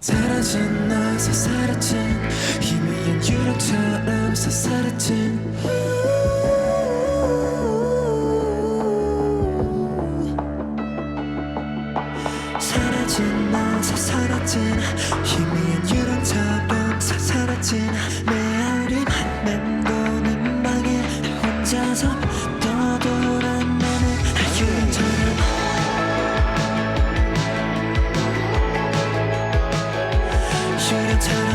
사라진 너에서 사라진 희미한 유령처럼 사라진 사라진 너에서 사라진 희미한 유령처럼 사라진 메아리만 맴도는 방에 혼자서 떠돌아내는 유령처럼 유령처럼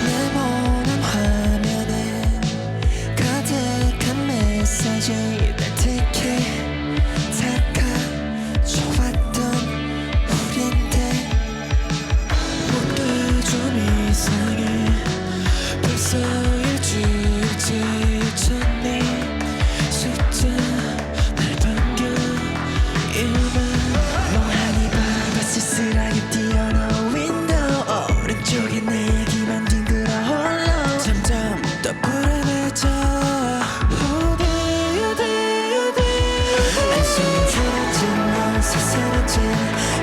네모난 화면에 가득한 메시지들 특히 좋았던 우린데 모두 좀 이상해 벌써 일주일째 전에 숫자 날 반겨 일만 멍하니 바다 쓸쓸하게 뛰어나온 윈도우 오른쪽에 내 얘기만 뒹굴어 홀로 점점 더 불안해져 한숨이 사라진 너에서 사라진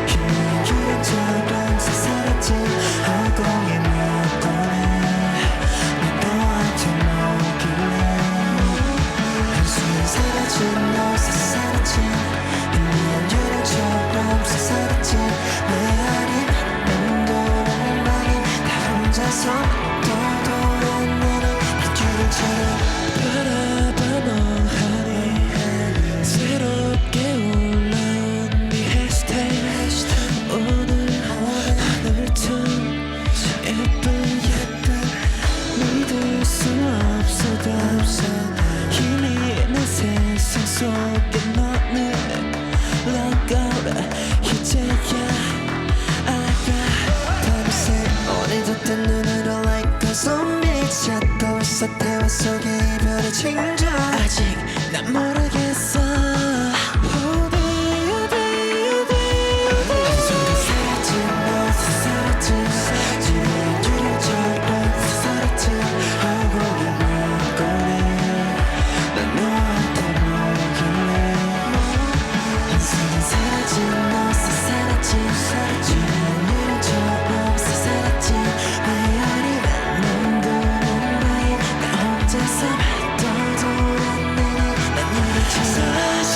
희미한 유령처럼 사라진 허공에 묻어내 난 너한테 뭐길래 한숨이 사라진 너에서 사라진 희미한 유령처럼 사라진 메아리만 맴도는 방에 나 혼자서 떠돌아내는 유령처럼 바라봐 멍하니 새롭게 올라온 네 해시태그 오늘 하늘쯤 예쁜 믿을 수 없어도 이미 내 세상 속에 너는 Lock out 이제야 알아 밤새 오늘도 뜬 눈으로 like a zombie 찾고 있어 대화 속에 이별의 징조 아직 난 모르겠어 한순간 사라진 너에서 사라진 희미한 유령처럼 사라진 허공에 묻어내 난 너한테 뭐길래 한순간 사라진 너에서 사라진 희미한 유령처럼 사라진 메아리만 맴도는 방에 나 혼자서 떠돌아내는 난 유령처럼 사실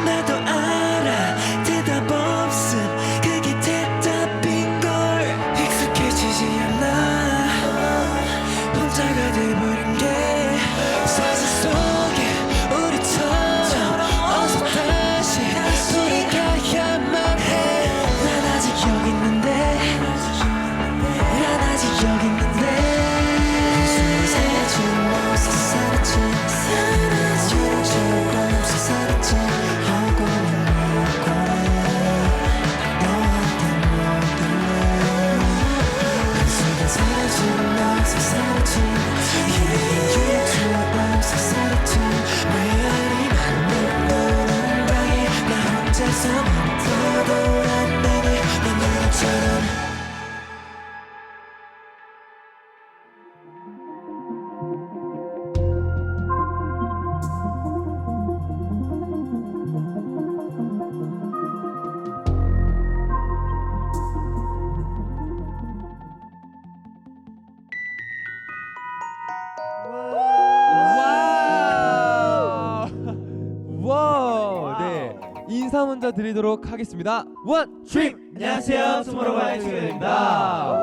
나도 알아 대답 없음 그게 대답인걸 익숙해지지 않아 혼자가 돼버린 게 사실 속에 우리처럼 어서 다시 돌아가야만 해 난 아직 여기 있는데 난 아직 여기 있는데 한숨이 사라진 너에서 사라진 유령처럼 사라진 허공에 묻어내 너한테 뭐길래 한순간 사라진 너에서 사라진 희미한 유령처럼 사라진 메아리만 맴도는 방에 나 혼자서 떠돌아내는 난 유령처럼 와우. 네, 인사 먼저 드리도록 하겠습니다. 원, 트립. 안녕하세요, 투모로우바이투게더입니다.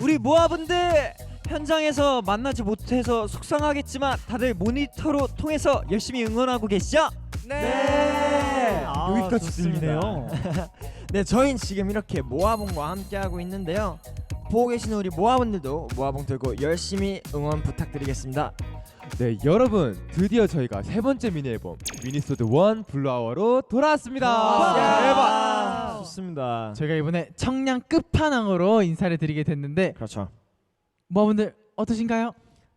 우리 모아분들 현장에서 만나지 못해서 속상하겠지만 다들 모니터로 통해서 열심히 응원하고 계시죠? 네. 여기까지 좋습니다. 들리네요. 네, 저희는 지금 이렇게 모아봉과 함께하고 있는데요. 보고 계시는 우리 모아분들도 모아봉 들고 열심히 응원 부탁드리겠습니다. 네, 여러분 드디어 저희가 세 번째 미니 앨범 미니소드 1 블루아워로 돌아왔습니다. 대박. 좋습니다. 저희가 이번에 청량 끝판왕으로 인사를 드리게 됐는데 그렇죠. 모아분들 어떠신가요?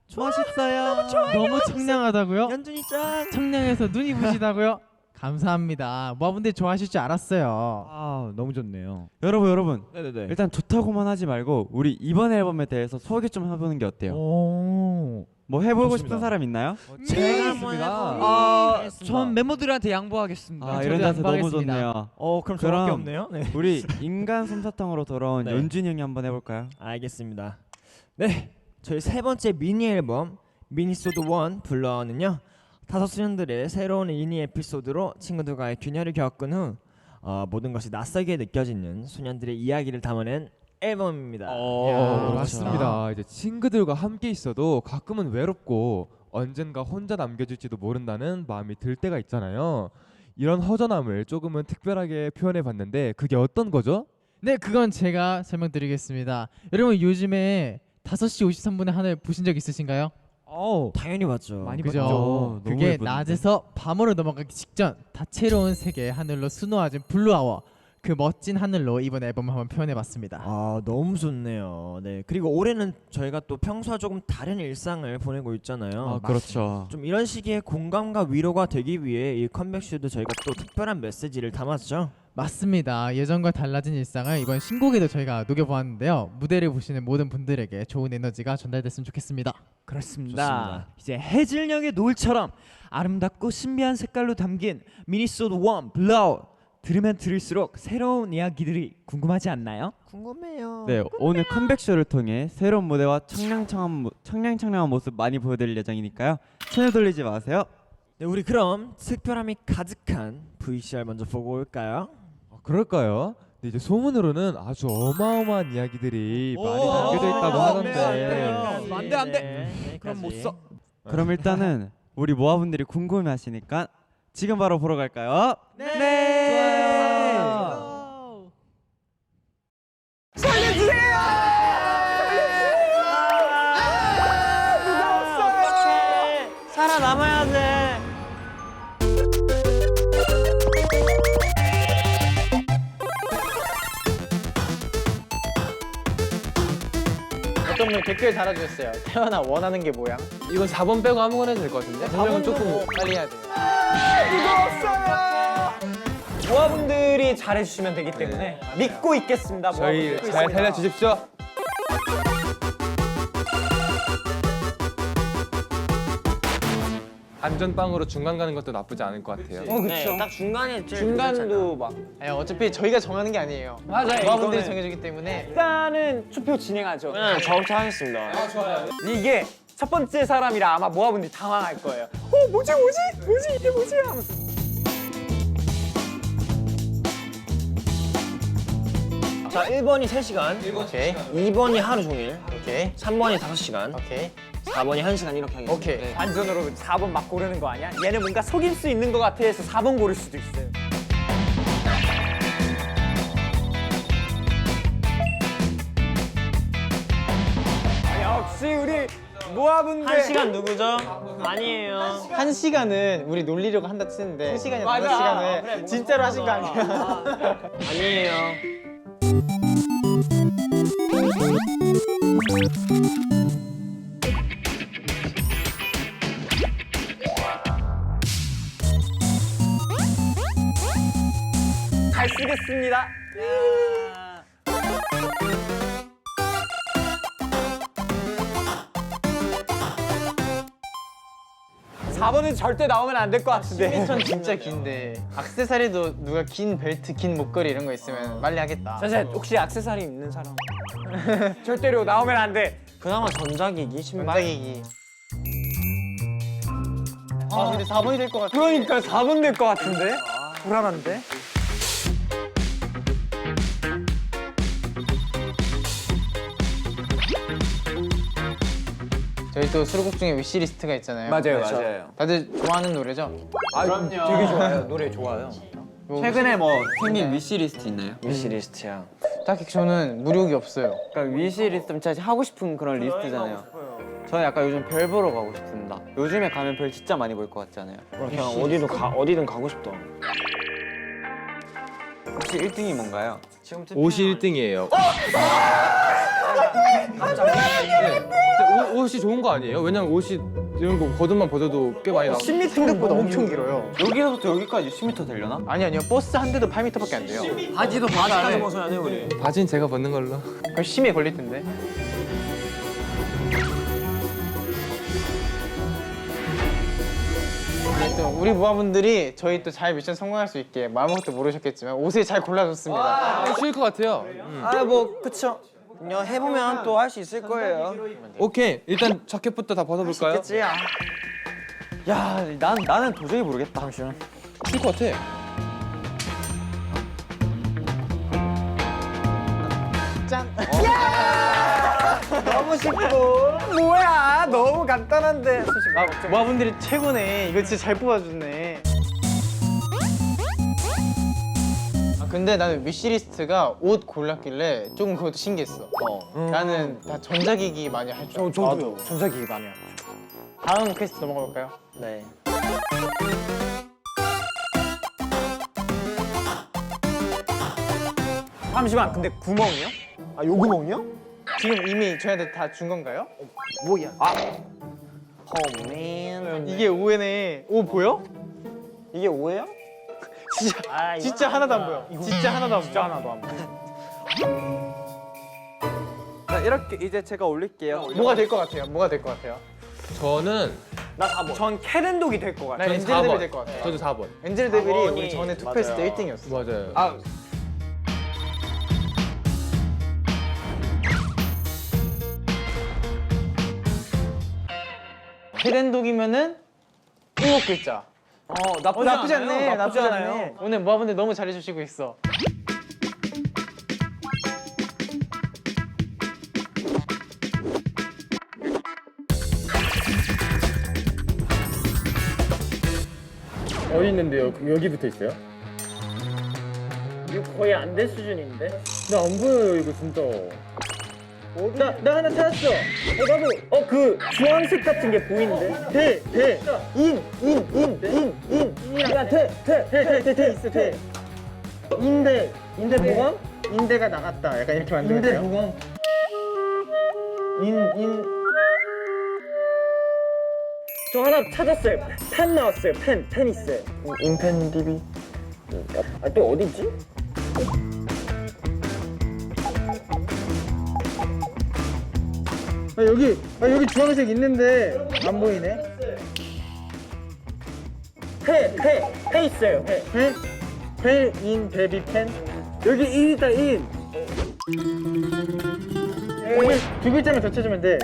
좋아하셨어요? 너무 청량하다고요? 연준이 짱! 청량해서 눈이 부시다고요? 감사합니다. 모아분들 좋아하실 줄 알았어요. 아 너무 좋네요. 여러분 일단 좋다고만 하지 말고 우리 이번 앨범에 대해서 소개 좀 해보는 게 어때요? 오. 뭐 해보고 좋습니다. 싶은 사람 있나요? 제가 있습니다. 전 멤버들한테 양보하겠습니다. 아 저도 이런 자세 너무 양보하겠습니다. 좋네요. 그럼 저밖에 그럼 없네요. 네. 우리 인간 솜사탕으로 돌아온 네. 연준이 형이 한번 해볼까요? 알겠습니다. 네, 저희 세 번째 미니 앨범 미니소드 1 블러는요 5소년들의 새로운 미니 에피소드로 친구들과의 균열을 겪은 후 모든 것이 낯설게 느껴지는 소년들의 이야기를 담아낸 앨범입니다. 맞습니다. 이제 친구들과 함께 있어도 가끔은 외롭고 언젠가 혼자 남겨질지도 모른다는 마음이 들 때가 있잖아요. 이런 허전함을 조금은 특별하게 표현해봤는데 그게 어떤 거죠? 네, 그건 제가 설명드리겠습니다. 여러분 요즘에 5시 53분의 하늘 보신 적 있으신가요? 당연히 맞죠. 많이 그죠? 봤죠. 너무 그게 예뻤는데. 낮에서 밤으로 넘어가기 직전 다채로운 세계의 하늘로 수놓아진 블루아워, 그 멋진 하늘로 이번 앨범을 한번 표현해봤습니다. 너무 좋네요. 네, 그리고 올해는 저희가 또 평소와 조금 다른 일상을 보내고 있잖아요. 그렇죠. 좀 이런 시기에 공감과 위로가 되기 위해 이 컴백쇼도 저희가 또 특별한 메시지를 담았죠. 맞습니다. 예전과 달라진 일상을 이번 신곡에도 저희가 녹여보았는데요. 무대를 보시는 모든 분들에게 좋은 에너지가 전달됐으면 좋겠습니다. 그렇습니다. 좋습니다. 이제 해질녘의 노을처럼 아름답고 신비한 색깔로 담긴 미니소드 1 블라우 들으면 들을수록 새로운 이야기들이 궁금하지 않나요? 궁금해요. 네, 오늘 컴백쇼를 통해 새로운 무대와 청량청량한 모습 많이 보여드릴 예정이니까요. 채널 돌리지 마세요. 네, 우리 그럼 특별함이 가득한 VCR 먼저 보고 올까요? 그럴까요? 근데 이제 소문으로는 아주 어마어마한 이야기들이 많이 남겨져 있다고 하던데. 안 돼. 그럼 못 써. 그럼 일단은 우리 모아분들이 궁금해하시니까 지금 바로 보러 갈까요? 살아남아야 돼. 어떤 분 댓글 달아주셨어요. 태연아 원하는 게 뭐야? 이건 4번 빼고 아무거나 해도 될 것 같은데? 4번은 조금 빨리 해야 돼요. 모아분들이 잘해주시면 되기 때문에 믿고 있겠습니다. 저희 잘 살려주십시오. 안전빵으로 중간 가는 것도 나쁘지 않을 것 같아요. 그렇죠. 딱 중간에 제일 중간도 막 어차피 저희가 정하는 게 아니에요. 맞아요. 모아분들이 이거는- 정해주기 때문에 일단은 투표 진행하죠. 네, 저부터 하겠습니다. 이게 첫 번째 사람이라 아마 모아분들이 당황할 거예요. 뭐지 이게 뭐지 하면서. 자, 1번이 3시간, 오케이 2번이 하루 종일, 오케이 3번이 5시간, 오케이 4번이 1시간 이렇게 하겠습니다. 오케이. 완전으로 4번 막 고르는 거 아니야? 얘는 뭔가 속일 수 있는 것 같아 해서 4번 고를 수도 있어요. 역시 우리 모아분들 1시간 누구죠? 아니에요. 1시간은 우리 놀리려고 한다 치는데 1시간이 5시간을 진짜로 하신 거 아니야? 아니에요. 잘 쓰겠습니다. 4번은 절대 나오면 안 될 것 같은데. 10m 진짜 긴데 액세서리도 누가 긴 벨트, 긴 목걸이 이런 거 있으면 빨리 하겠다. 사실 혹시 액세서리 있는 사람? 절대로 나오면 안 돼. 그나마 전자기기, 신발. 반짝이기. 아 근데 4번이 될 것 같아. 그러니까 4번 될 것 같은데? 불안한데? 저희 또 수록곡 중에 위시리스트가 있잖아요. 맞아요. 다들 좋아하는 노래죠? 그럼요. 되게 좋아요. 노래 좋아요. 최근에 뭐 생긴 위시리스트 있나요? 위시리스트야. 딱히 저는 무력이 없어요. 그러니까 위시리스트는 진짜 하고 싶은 그런 리스트잖아요. 저는 약간 요즘 별 보러 가고 싶습니다. 요즘에 가면 별 진짜 많이 볼 것 같지 않아요? 그냥 어디든 가고 싶다. 혹시 1등이 뭔가요? 옷이 1등이에요. 옷이 좋은 거 아니에요? 왜냐면 옷이 이런 거 겉옷만 벗어도 꽤 많이 나와. 10m 생각보다 엄청 길어요. 여기서부터 여기까지 10m 되려나? 아니요. 버스 한 대도 8m밖에 안 돼요. 바지도 바지까지 벗어야 돼, 우리. 바지는 제가 벗는 걸로. 그럼 심해 걸릴 텐데. 아무튼 우리 모아분들이 저희 또 잘 미션 성공할 수 있게 아무것도 모르셨겠지만 옷을 잘 골라줬습니다. 쉬울 것 같아요. 뭐 그쵸. 그냥 해보면 또 할 수 있을 거예요. 오케이, 일단 자켓부터 다 벗어볼까요? 그치야. 야, 나는 도저히 모르겠다. 잠시만. 쉬울 것 같아. 너무 쉽고. 뭐야? 너무 간단한데. 모아분들이 최고네. 이거 진짜 잘 뽑아줬네. 근데 나는 위시리스트가 옷 골랐길래 조금 그것도 신기했어. 나는 다 전자기기 많이 할 줄 알았어. 저도 전자기기 많이 하죠. 다음 퀘스트 넘어가 볼까요? 네. 잠시만. 근데 구멍이요? 아, 요 구멍이요? 지금 이미 저희한테 다 준 건가요? 뭐야? 홈맨. 이게 오해네. 오 보여? 이게 오해요? 진짜 하나도 안 보여. 진짜 하나도 안 보여. 진짜 하나도 안 보여. 자, 이렇게 이제 제가 올릴게요. 뭐가 될 것 같아요? 뭐가 될 것 같아요? 저는 나 4번. 전 캐렌독이 될 것 같아요. 난 엔젤 데빌 될 것 같아요. 저도 4번. 엔젤 데빌이 4번이 우리 전에 투표했을 때 맞아요. 1등이었어. 맞아요. 아, 헤덴독이면은 7글자. 나쁘지 않네. 나쁘지 않네. 오늘 모아분들 너무 잘해주시고 있어. 어디 있는데요? 여기 붙어 있어요? 이거 거의 안 될 수준인데? 나 안 보여요, 이거 진짜. 나 하나 찾았어. 나도. 그 주황색 같은 게 보이는데? 대. 인. 야, 대 있어, 대. 인대 보강? 인대가 나갔다. 약간 이렇게 만들면 인대 돼요? 보강. 저 하나 찾았어요. 펜 나왔어요. 펜 있어요. 인펜 DB. 아, 또 어디 있지? 여기 주황색 있는데 안 보이네. 페 있어요. 펜인 베비 펜. 여기 인 있다, 인. 여기 두 글자만 더 찾으면 돼.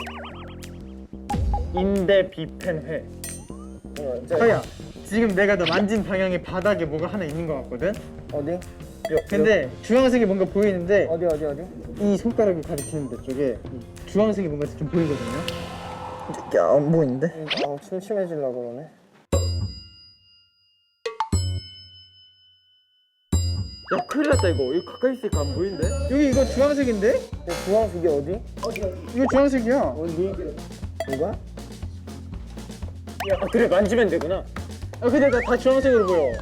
인대 비펜회. 서야, 지금 내가 너 만진 방향의 바닥에 뭐가 하나 있는 것 같거든? 어디? 근데 주황색이 뭔가 보이는데 어디? 이 손가락이 가리키는 데 쪽에 이 주황색이 뭔가 좀 보이거든요? 야, 안 보이는데? 침침해지려고 그러네. 야, 큰일 났다, 이거. 이거 가까이 있으니까 안 보이는데? 여기 이거 주황색인데? 주황색이 어디? 이거 주황색이야. 어디? 이거야? 야, 그래, 만지면 되구나. 근데 나 다 주황색으로 보여.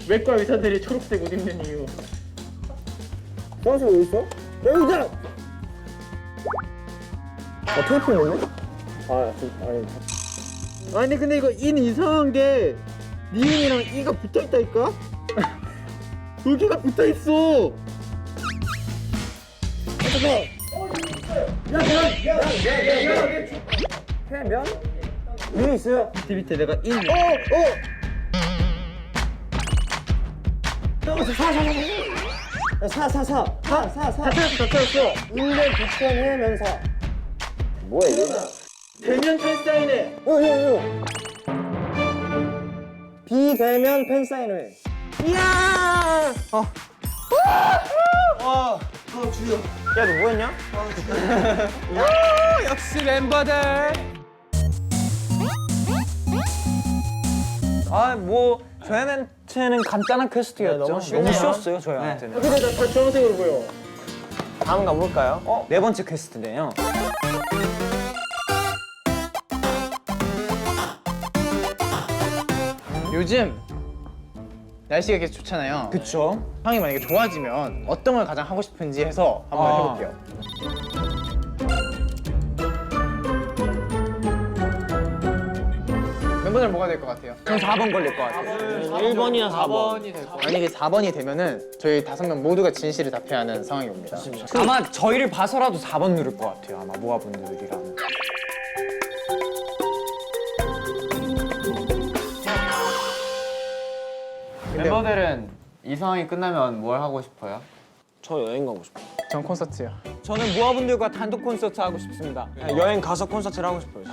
외과 의사들이 초록색 옷 입는 이유. 주황색 어디 있어? 여기다! 테이프 있네? 아니. 아니 근데 이거 인 이상한 게 니은이랑 이가 붙어 있다니까? 여기가 붙어 있어. 면? 면 있어요. 뒤 밑에 내가 인. 사. 다 찾았어. 인대 비펜회 면사. 뭐야, 이거? 대면 팬사인회. 비대면 팬사인회. 이야! 야, 너 뭐했냐? 역시 멤버들. 저희한테는 간단한 퀘스트였죠. 너무 쉬웠어요, 저희한테는. 근데 나 다 주황색으로 보여. 다음 가볼까요? 네 번째 퀘스트네요. 요즘 날씨가 계속 좋잖아요. 그쵸? 상황이 만약에 좋아지면 어떤 걸 가장 하고 싶은지 해서 한번 해볼게요. 멤버들 뭐가 될 것 같아요? 전 4번 걸릴 것 같아요. 1번이나 4번. 만약에 4번이 되면은 저희 5명 모두가 진실을 답해야 하는 상황이 옵니다. 아마 저희를 봐서라도 4번 누를 것 같아요. 아마 모아분들이라면. 상황이 끝나면 뭘 하고 싶어요? 저 여행 가고 싶어요. 전 콘서트요. 저는 모아분들과 단독 콘서트 하고 싶습니다. 여행 가서 콘서트를 하고 싶어요.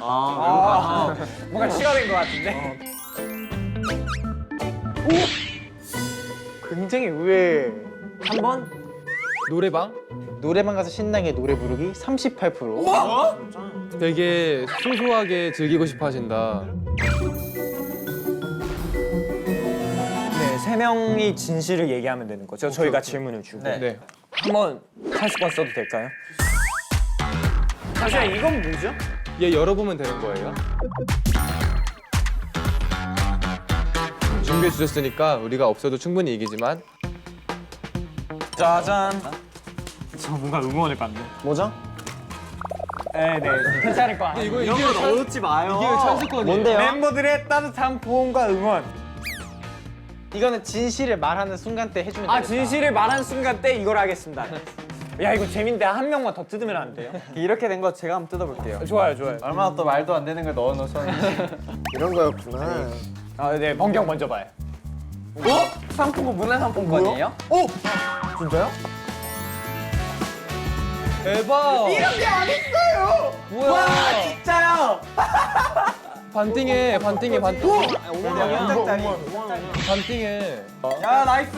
뭔가 시간인 것 같은데. 굉장히 의외. 한번 노래방 가서 신나게 노래 부르기 38%. 되게 소소하게 즐기고 싶어 하신다. 네, 세 명이 진실을 얘기하면 되는 거죠. 저희가 질문을 주고. 네. 한번 탈수권 써도 될까요? 잠시만, 이건 뭐죠? 얘 열어보면 되는 거예요. 준비해 주셨으니까 우리가 없어도 충분히 이기지만 짜잔. 저 뭔가 응원을 받네. 뭐죠? 네, 괜찮을 것 같아요. 이거 이런 거 넣어놓지 마요. 이게 찬스권이에요. 뭔데요? 멤버들의 따뜻한 보험과 응원. 이거는 진실을 말하는 순간 때 해주면 아, 되겠다. 진실을 말한 순간 때 이걸 하겠습니다. 야, 이거 재밌는데 한 명만 더 뜯으면 안 돼요? 이렇게 된 거 제가 한번 뜯어볼게요. 좋아요. 얼마나 또 말도 안 되는 걸 넣어놓으셨는지. 이런 거였구나. 아, 네, 번경 먼저 봐요. 상품권 문화상품권이에요? 진짜요? 대박. 와, 진짜요? 반띵해. 반띵해. 반띵해. 야, 나이스.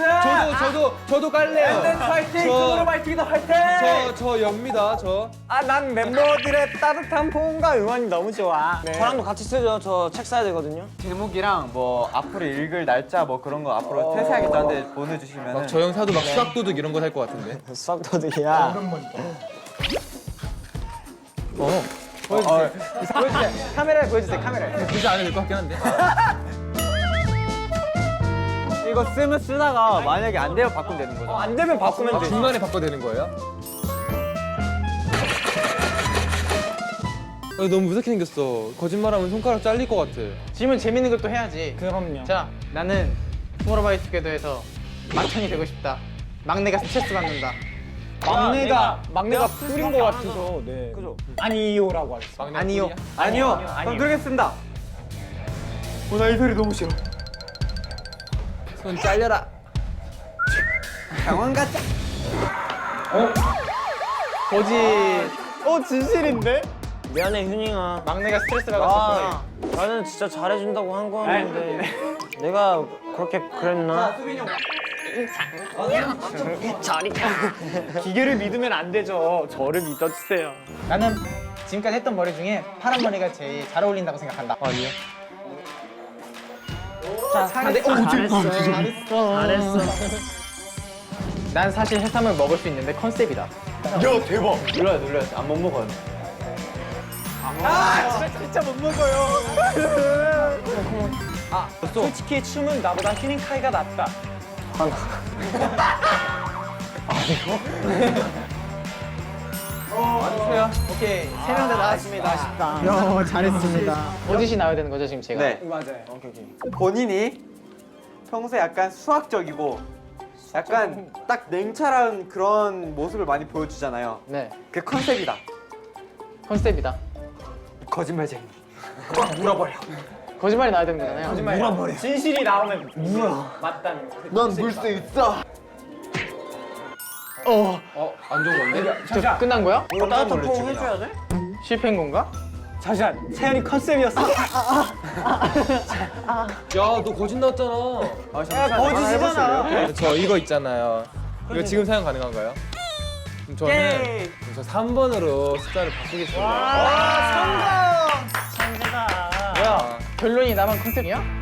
저도 깔래요. 파이팅. 저- 파이팅이다, 파이팅. 저 엽니다. 저. 아, 난 멤버들의 따뜻한 포옹과 응원이 너무 좋아. 네. 저랑도 같이 쓰죠. 저 책 사야 되거든요. 제목이랑 뭐 앞으로 읽을 날짜 뭐 그런 거 앞으로 퇴사하겠다는데 보내주시면 막 저 형사도 막 수학도둑 이런 거 살 것 같은데. 싹도둑이야. 보여주세요. 카메라에 보여주세요. 카메라에. 굳이 안 해도 될 것 같긴 한데. 이거 쓰다가 만약에 안 되면 바꾸면 되는 거죠? 안 되면 바꾸면 돼. 중간에 바꿔도 되는 거예요? 너무 무섭게 생겼어. 거짓말하면 손가락 잘릴 것 같아. 질문 재밌는 걸 또 해야지. 그럼요. 자, 나는 투모로우바이투게더에서 막창이 되고 싶다. 막내가 스트레스 받는다. 막내가 풀인 것 같아서. 네. 그죠? 아니요라고 하겠습니다. 막내 아니요. 꿀이야? 아니요. 그럼 그러겠습니다. 나 이 소리 너무 싫어. 손 잘려라. 병원 가자. 거짓. 진실인데? 미안해 휴닝아. 막내가 스트레스 받았어. 나는 진짜 잘해준다고 한 거였는데 내가 그렇게 그랬나? 기계를 믿으면 안 되죠. 저를 믿어주세요. 나는 지금까지 했던 머리 중에 파란 머리가 제일 잘 어울린다고 생각한다. 아니요. 잘했어. 난 사실 해삼을 먹을 수 있는데 컨셉이다. 눌러요. 안 못 먹어요. 진짜 못 먹어요. 솔직히 춤은 나보다 휴닝카이가 낫다. 맞으세요? 오케이. 3명 다 나왔습니다. 아쉽다. 잘했습니다. 거짓이 나와야 되는 거죠, 지금 제가? 네. 맞아요. 본인이 평소에 약간 수학적이고 약간 딱 냉철한 그런 모습을 많이 보여주잖아요. 네. 그 컨셉이다. 컨셉이다. 거짓말쟁이. 거짓말이 나와야 되는 거잖아요. 물어버려. 진실이 나오면 맞다는 거. 넌 물 수 있어. 안 좋은 건데? 저 끝난 거야? 이거 따뜻한 포옹 해줘야 돼? 실패인 건가? 잠시만, 세연이 컨셉이었어. 야, 너 거짓 나왔잖아. 거짓이잖아. 저 이거 있잖아요. 이거 지금 사용 가능한가요? 그럼 저는 저 3번으로 숫자를 바꾸겠습니다. 뭐야? 결론이 나만 컨셉이야?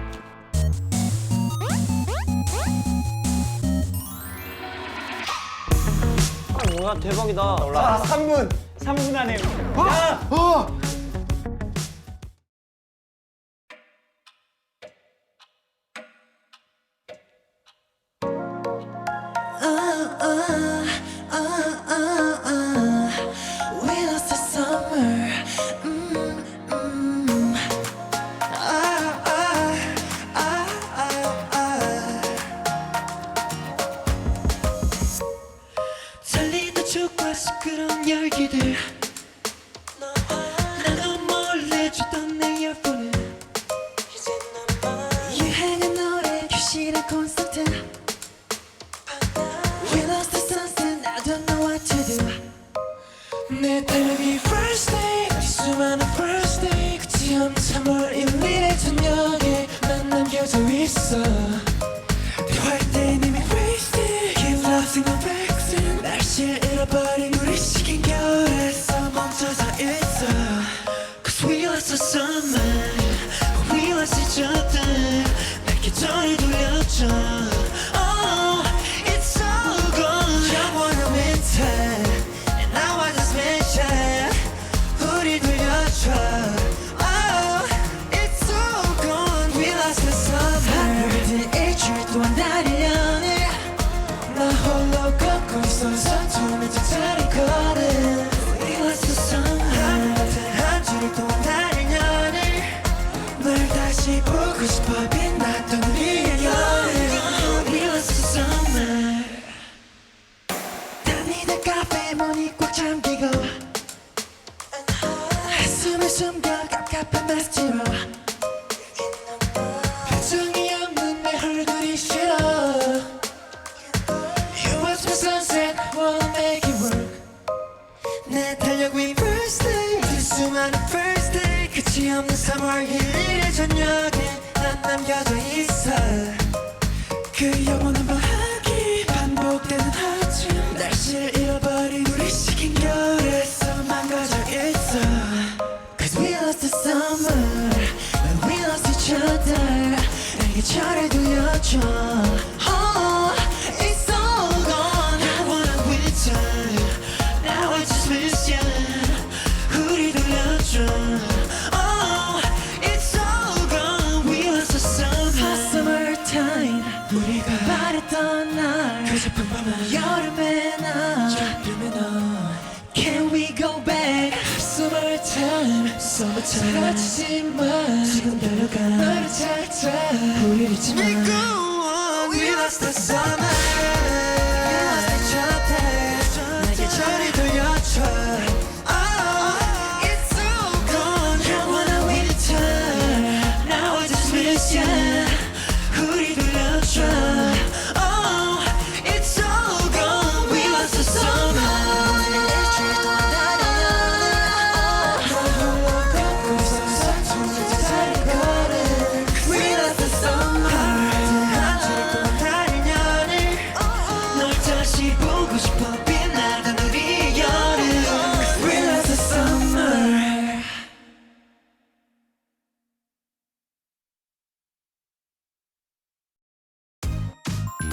뭐야 대박이다. 3분 안에. We lost the summer. 달리던 촉과 시끄러운 열기들 3월 1일의 저녁에 난 남겨져 있어 대화할 땐 이미 wasted Keep losing on vaccine 날씨를 잃어버린 우리 시킨 겨울에서 멈춰서 있어 Cause we lost the summer But we lost each other 날 계절을 돌려줘 Oh it's so gone 영원한 winter And now I just miss you 우리 돌려줘 Oh it's so gone We lost the summer 하루든 일주일 동안 날이 연해 나 홀로 걷고 있어 서투른 뒷자리 걸음 We lost the summer 하루든 한 주일 동안 날이 연해 널 다시 보고 싶어 빛났던 우리의 여름 We lost the summer 다니다 카페 문이 꽉 잠기고 숨을 숨겨 갑갑한 마스지로 표정이 없는 내 얼굴이 싫어 You watch my sunset, wanna make it work 내 달력위 first day 그 수많은 first day 끝이 없는 3월 1일의 저녁에 난 남겨져 있어 그 영원한 방학이 반복되는 아침 날씨를 잃어버린 우리 시킨 겨울에서 망가져 있어 Cause we lost the summer And we lost each other 내게 절을 돌려줘 Oh it's so gone I wanna winter Now I just miss you 우리 돌려줘 Oh it's so gone We lost the summer Hot summertime 우리가 바랬던 날 그 작은 밤은 여름의 날 Can we go back? Summertime, summertime 사라지지만 지금 달려가 너를 찾아 우릴 잊지 마 We lost the summer We lost each other 내게 저리 돌려줘 Oh, it's so gone 영원한 winter Now I just miss you 우리 돌려줘 Oh, it's so gone We lost the summer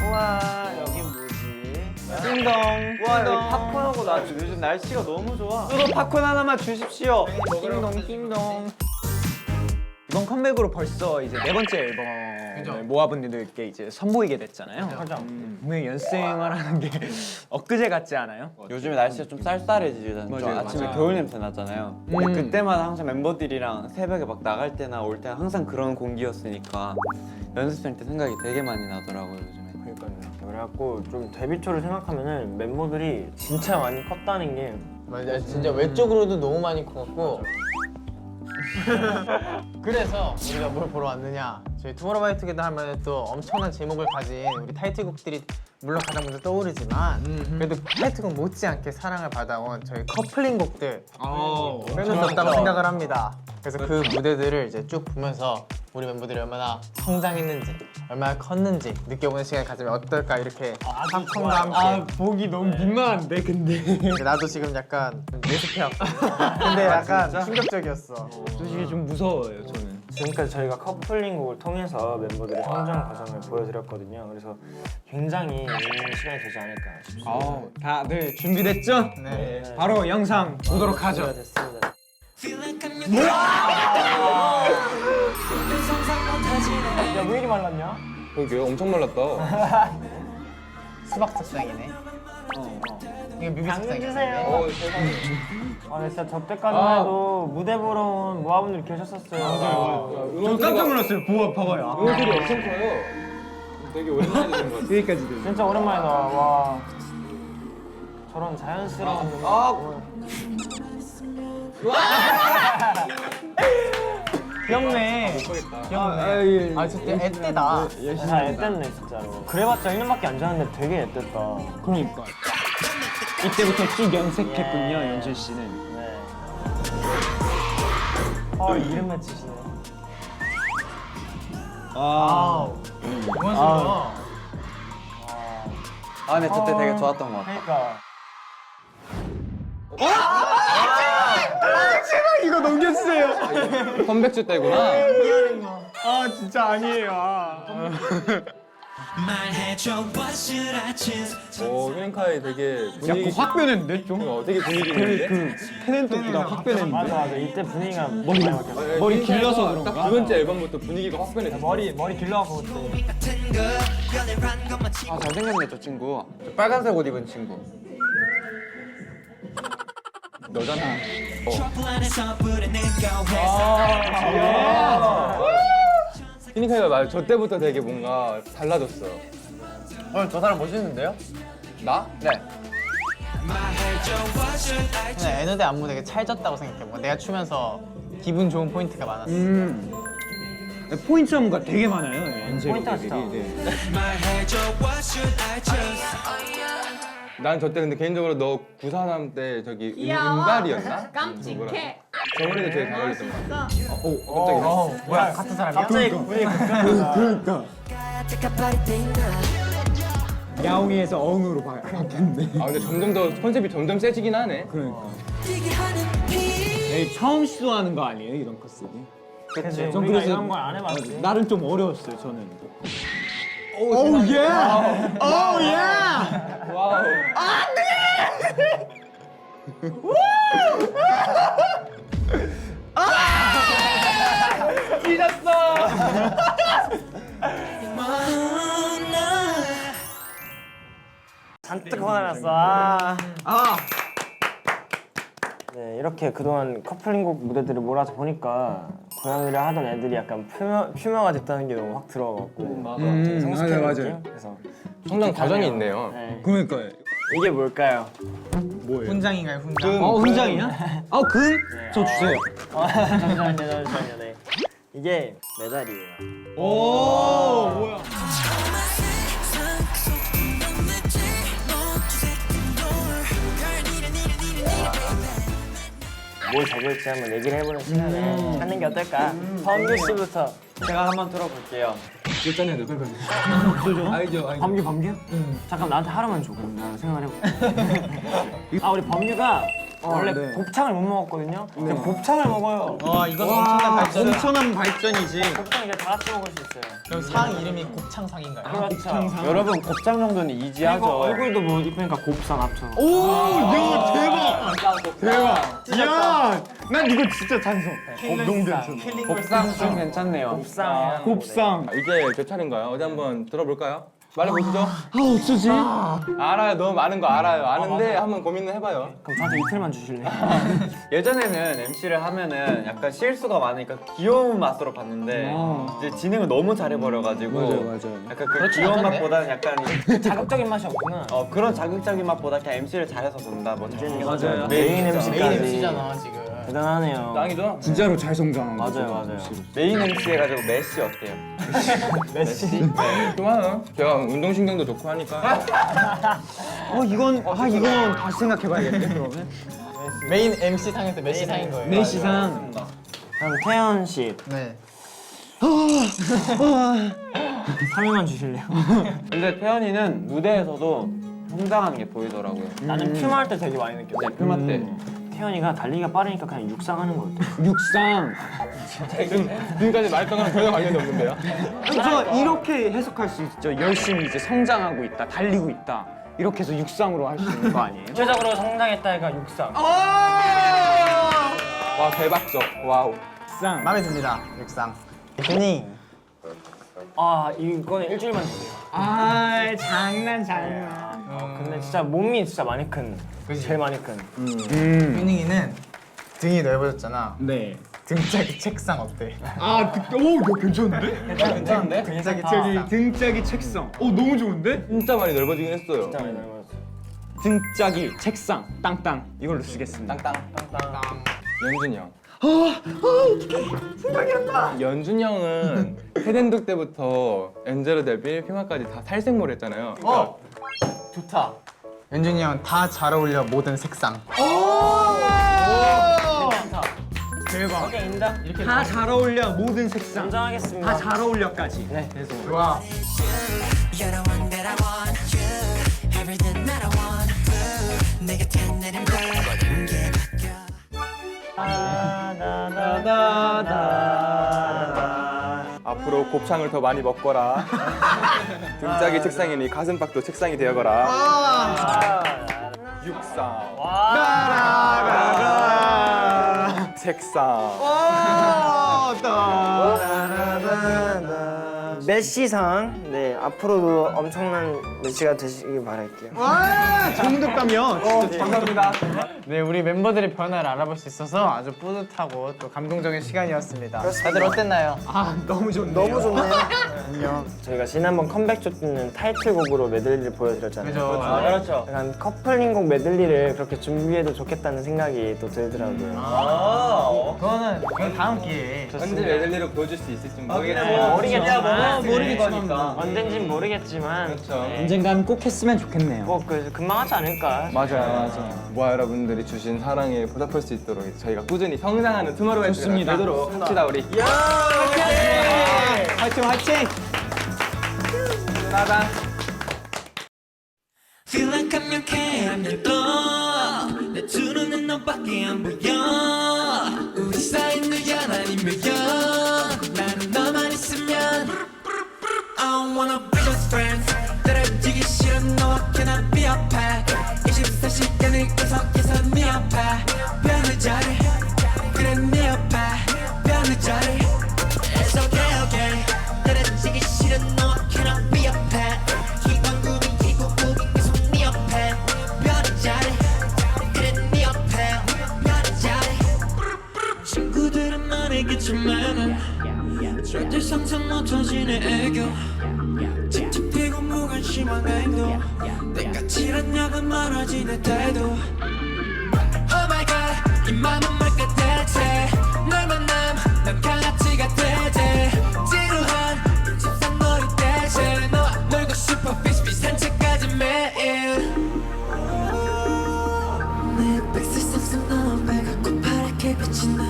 우와 여기 뭐지? 띵동. 와 여기 팝콘하고 나 요즘 날씨가 너무 좋아. 저도 팝콘 하나만 주십시오. 띵동 띵동. 이번 컴백으로 벌써 이제 4번째 앨범을 모아분들께 이제 선보이게 됐잖아요. 분명히 연습생활하는 게 엊그제 같지 않아요? 요즘에 날씨가 좀 쌀쌀해지잖아요. 좀 아침에 겨울 냄새 나잖아요. 근데 그때마다 항상 멤버들이랑 새벽에 막 나갈 때나 올 때 항상 그런 공기였으니까 연습생 때 생각이 되게 많이 나더라고요 요즘에. 그러니까요. 그래갖고 좀 데뷔 초를 생각하면은 멤버들이 진짜 많이 컸다는 게 맞아 진짜 외적으로도 너무 많이 커갖고 그래서 우리가 뭘 보러 왔느냐 저희 투모로우바이투게더 하면 또 엄청난 제목을 가진 우리 타이틀곡들이 물론 가장 먼저 떠오르지만 그래도 타이틀곡 못지않게 사랑을 받아온 저희 커플링 곡들 빼놓을 수 없다고 생각을 합니다. 그래서 그 무대들을 이제 쭉 보면서 우리 멤버들이 얼마나 성장했는지 얼마나 컸는지 느껴보는 시간을 가지면 어떨까 이렇게 팝콘과 함께 보기 너무 민망한데 근데 나도 지금 약간 레스피하고 근데 약간 충격적이었어. 솔직히 좀 무서워요 저는. 지금까지 저희가 커플링 곡을 통해서 멤버들의 성장 과정을 보여드렸거든요. 그래서 굉장히 재밌는 시간이 되지 않을까 싶습니다. 다들 준비됐죠? 네. 바로 영상 보도록 하죠. 됐습니다. 야 왜 이리 말랐냐? 그러게 엄청 말랐다. 수박 색상이네. 이거 뮤비 색상이네. 아, 네, 진짜 저 때까지만 해도 무대 보러 온 모아분들이 계셨었어요. 저 깜짝 놀랐어요. 봐봐요. 응원들이 엄청 커요. 되게 오랜만에 되는 것 같아요. 여기까지. 진짜 오랜만이다. 와. 저런 자연스러운 귀엽네. 귀엽네. 아 진짜 애때다. 다 애땠네 진짜로. 그래봤자 1년밖에 안 지났는데 되게 애땠다. 그러니까. 이때부터 쭉 염색했군요, 연철 씨는. 네. 이름 맞히시네. 이건 싫어. 아 근데 저때 되게 좋았던 것 같아. 그러니까. 컴백주 때구나. 아 진짜 아니에요. 말해줘 what should I choose 오 휴닝카이 되게 분위기 확 변했는데 좀. 되게 분위기 있는데. 팬앤톡보다 확 변했는데. 맞아. 이때 분위기가 많이 바뀌었어. 머리 길러서 그런가? 딱두 번째 앨범부터 분위기가 확 변했어. 머리 길러갖고 그때. 같은 거 변해란 것만 아 잘생겼네 저 친구. 저 빨간색 옷 입은 친구. 너잖아. 트러플 안에서 부르는 거 휴닝카이가 말 저 때부터 되게 뭔가 달라졌어. 저 사람 멋있는데요? 나? 네. 말해줘 what should I choose 근데 에너드 안무 되게 찰졌다고 생각해. 뭐 내가 추면서 기분 좋은 포인트가 많았어. 포인트 안무가 되게 많아요. 포인트가 진짜. 말해줘 what should I choose 난 저 때 근데 개인적으로 너 구사남 때 저기 은발이었나? 깜찍해. 저 머리도 되게 잘 어울렸던 것 같아. 깜짝이야. 뭐야 같은 사람이야? 갑자기 분위기 야옹이에서 어흥으로 바뀌었네. 아 근데 점점 더 컨셉이 점점 세지긴 하네. 뛰게 하는 비 처음 시도하는 거 아니에요 이런 컨셉이? 그치. 전 우리가 그래서 이런 걸 안 해봤지. 나름 좀 어려웠어요 저는. 와우. 잔뜩 화나갔어. 네, 이렇게 그동안 커플링곡 무대들을 몰아서 보니까 고양이를 하던 애들이 약간 퓨머가 됐다는 게 너무 확 들어가고 되게 성숙해 보이죠? 그래서 성장 과정이 있네요. 네. 그러니까요. 이게 뭘까요? 훈장인가요 훈장? 훈장이야? 아 금? 저 주세요. 잠시만요. 네. 이게 메달이에요. 오 뭐야? 뭘 적을지 한번 얘기를 해보는 시간을 갖는 게 어떨까? 범규 씨부터 제가 한번 들어볼게요. 알죠. 범규? 잠깐 나한테 하루만 줘. 그럼 나 생각을 해볼게. 우리 범규가 원래 곱창을 못 먹었거든요. 근데 곱창을 먹어요. 이건 엄청난 발전. 엄청난 발전이지. 곱창 이제 다 같이 먹을 수 있어요. 그럼 상 이름이 곱창상인가요? 그렇죠. 여러분 곱창 정도는 이지하죠. 얼굴도 뭐 이쁘니까 곱상 합쳐. 야 대박. 야, 난 이거 진짜 찬성. 너무 괜찮아. 곱상 좀 괜찮네요. 곱상. 곱상. 이제 제 차례인가요? 어디 한번 들어볼까요? 말해보시죠. 어쩌지? 알아요. 너무 많은 거 알아요. 아는데 한번 고민을 해봐요. 그럼 저한테 이틀만 주실래요? 예전에는 MC를 하면은 약간 실수가 많으니까 귀여운 맛으로 봤는데 이제 진행을 너무 잘해버려가지고 맞아요. 약간 그 귀여운 맛보다는 약간 자극적인 맛이 없구나. 그런 자극적인 맛보다 그냥 MC를 잘해서 본다 뭐 재밌는 게 맞아요. 메인 메인 MC까지. 메인 MC잖아 지금. 대단하네요. 짱이죠? 진짜로 잘 성장한 거. 맞아요. 메인 MC 해가지고 메시 어때요? 메시. 좋아요. 제가 운동신경도 좋고 하니까. 이건 다시 생각해봐야겠네 그러면. 메인 MC 상에서 메시 상인 거예요. 내시상. 그럼 태연 씨. 네. 3위만 주실래요? 근데 태연이는 무대에서도 성장하는 게 보이더라고요. 나는 퓨마 할 때 되게 많이 느꼈어. 네, 퓨마 때. 태연이가 달리기가 빠르니까 그냥 육상하는 거 같아. 육상. 지금까지 말했던 거랑 전혀 관련이 없는데요? 저 이렇게 해석할 수 있죠. 열심히 이제 성장하고 있다, 달리고 있다. 이렇게 해서 육상으로 할 수 있는 거 아니에요? 구체적으로 성장했다가 육상. 와 대박적. 와우. 육상. 마음에 듭니다. 육상. 휴닝. 이거는 일주일만 주세요. 장난. 근데 진짜 몸이 진짜 많이 큰. 제일 많이 큰. 휴닝이는 등이 넓어졌잖아. 네. 등짝이 책상 어때? 이거 괜찮은데? 괜찮은데? 등짝이 책상. 너무 좋은데? 진짜 많이 넓어지긴 했어요. 진짜 많이 넓어졌어. 등짝이 책상. 땅땅. 이걸로 쓰겠습니다. 땅땅. 연준이 형. 생각이 안 나. 연준이 형은 헤덴독 때부터 엔젤로 데뷔, 퓨마까지 다 탈색몰 했잖아요. 그러니까 좋다. 연준이 형 다 잘 어울려 모든 색상. 대박. 오케이 인정. 다 잘 어울려 모든 색상. 인정하겠습니다. 다 잘 어울려까지. 네. 좋아. You're the one that I want you Everything that I want 내 곁에 내린 모든 게 앞으로 곱창을 더 많이 먹거라. 등짝이 책상이니 가슴팍도 책상이 되어거라. 육상. 책상. 메시상 네 앞으로도 엄청난 메시가 되시길 바랄게요. 중독감이요. 감사합니다. 네, 우리 멤버들의 변화를 알아볼 수 있어서 아주 뿌듯하고 또 감동적인 시간이었습니다. 다들 어땠나요? 아, 너무 좋네요. 너무 좋네요. 저희가 지난번 컴백쇼 때는 타이틀곡으로 메들리를 보여드렸잖아요. 그죠. 약간 커플링곡 메들리를 그렇게 준비해도 좋겠다는 생각이 또 들더라고요. 그건 다음 기회에. 언제 메들리로 보여줄 수 있을지 모르겠지만 모르겠지만 모르는 거니까. 언젠진 모르겠지만 그렇죠. 언젠간 꼭 했으면 좋겠네요. 뭐 금방 하지 않을까. 맞아요. 모아 여러분들이 주신 사랑에 보답할 수 있도록 저희가 꾸준히 성장하는 투모로우바이트가 되도록 합시다 우리. 화이팅 화이팅! 나다. Feel like 강력해 하면 내 두 눈은 너밖에 안 보여 우리 사이는 아니면 나는 너만 있으면 I don't wanna be just friends 떨어지기 싫어 너와 cannot be apart 24시간을 계속해서 네 앞에 변을 자리 그래 네 옆에 변을 자리 It's okay okay 떨어지기 싫어 너와 cannot be apart 희망구빈 희고구빈 계속 네 옆에 변을 자리 그래 네 옆에 변을 자리 친구들은 말했겠지만은 절대 상상 못하지 내 애교 찝찝대고 무관심한 행동 내가 칠했냐고 말하지 내 태도 Oh my god 이 맘은 뭘까 대체 널 만남 난 강아지가 되지 지루한 집산놀이 대신 너와 놀고 싶어 비스비 산책까지 매일 내 백색 상상 너와 빨갛고 파랗게 빛이 나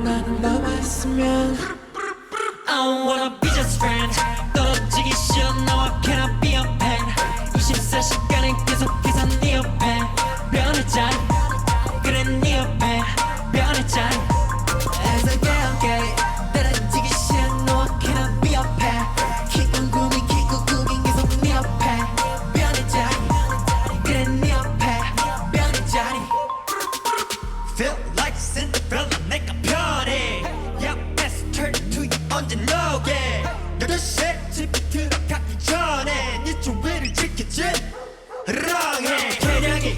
나는 너만 있으면 I don't wanna be just friends 떨어지기 싫어 너와 cannot be a pen 24시간을 계속해서 네 옆에 변할 자리 그래 네 옆에 변할 자리 As I get okay 떨어지기 싫어 너와 cannot be a pen 희망구빈 희고구빈 계속 네 옆에 변할 자리 그래 네 옆에 변할 자리 Feel like Cinderella 내가 편해 Yeah, best turn to you 언제 너게 8시에 집에 들어가기 전에 네 주위를 지키지 랑해 개냥이